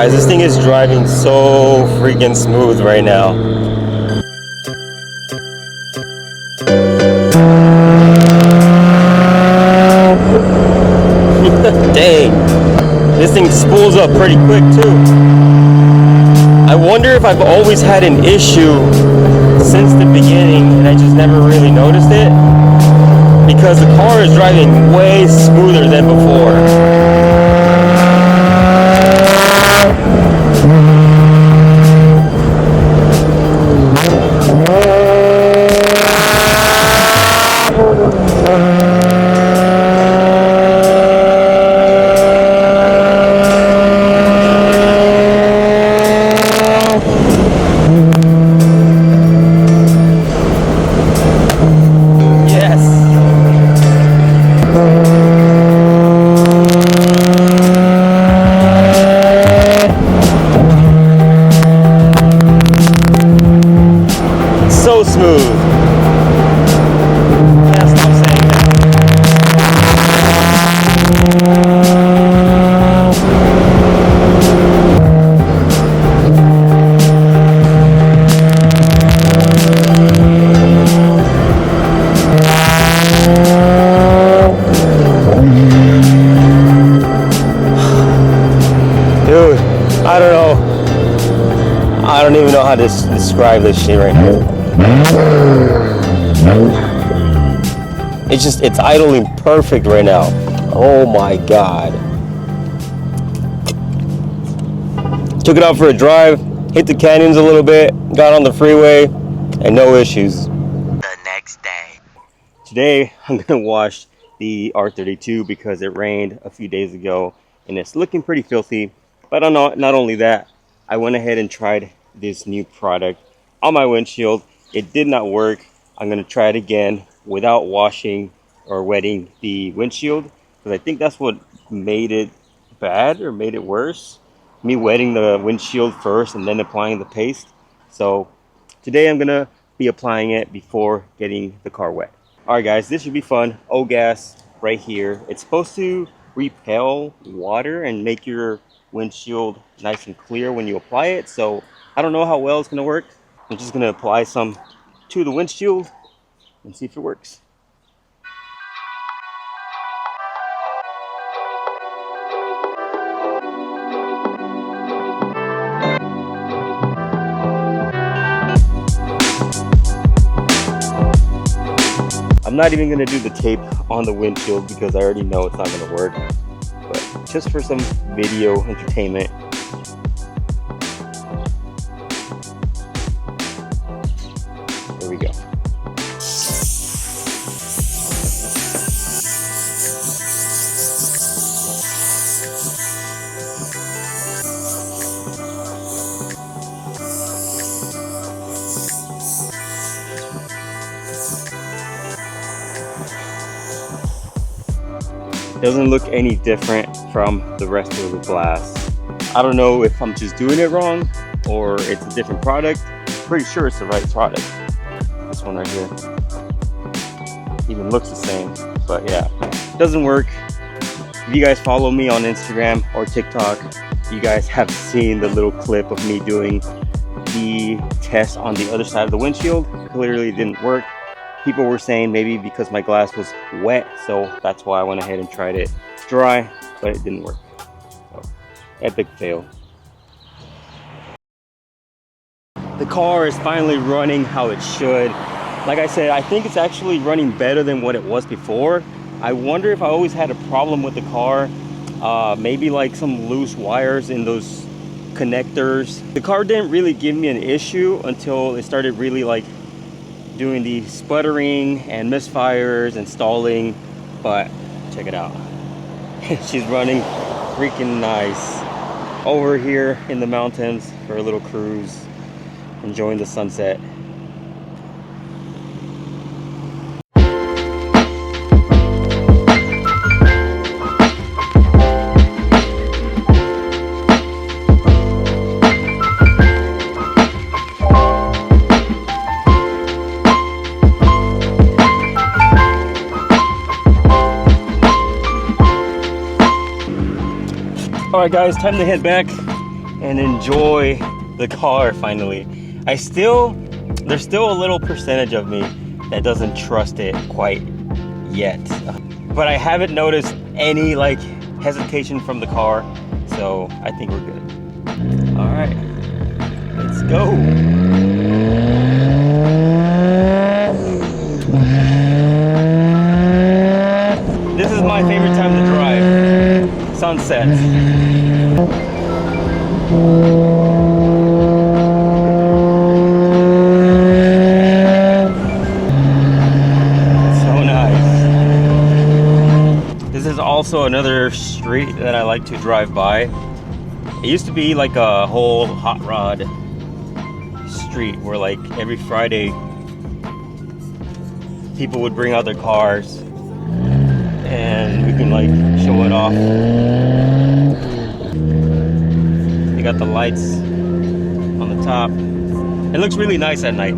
Guys, this thing is driving so freaking smooth right now. Dang, this thing spools up pretty quick too. I wonder if I've always had an issue since the beginning and I just never really noticed it, because the car is driving way smoother than before. So smooth. Can't stop saying that. Dude, I don't know. I don't even know how to describe this shit right now. It's idling perfect right now. Oh my god. Took it out for a drive, hit the canyons a little bit, got on the freeway, and no issues. The next day. Today, I'm gonna wash the R32 because it rained a few days ago and it's looking pretty filthy. But not only that, I went ahead and tried this new product on my windshield. It did not work. I'm gonna try it again without washing or wetting the windshield, because I think that's what made it bad or made it worse. Me wetting the windshield first and then applying the paste. So today I'm gonna be applying it before getting the car wet. All right guys, this should be fun. O-Gas right here. It's supposed to repel water and make your windshield nice and clear when you apply it. So I don't know how well it's gonna work. I'm just gonna apply some to the windshield and see if it works. I'm not even gonna do the tape on the windshield because I already know it's not gonna work, but just for some video entertainment. There we go. Doesn't look any different from the rest of the glass. I don't know if I'm just doing it wrong or it's a different product. Pretty sure it's the right product. This one right here even looks the same, but yeah, doesn't work. If you guys follow me on Instagram or TikTok, you guys have seen the little clip of me doing the test on the other side of the windshield. Clearly it didn't work. People were saying maybe because my glass was wet, so that's why I went ahead and tried it dry, but it didn't work. So, epic fail. The car is finally running how it should. Like I said, I think it's actually running better than what it was before. I wonder if I always had a problem with the car. Maybe like some loose wires in those connectors. The car didn't really give me an issue until it started really like doing the sputtering and misfires and stalling, but check it out. She's running freaking nice. Over here in the mountains for a little cruise, enjoying the sunset. All right guys, time to head back. and enjoy the car finally. There's still a little percentage of me that doesn't trust it quite yet. But I haven't noticed any like hesitation from the car, so I think we're good. All right, let's go. This is my favorite time to drive, sunset. So nice. This is also another street that I like to drive by. It used to be like a whole hot rod street where like every Friday people would bring out their cars and we can like show it off. They got the lights on the top. It looks really nice at night.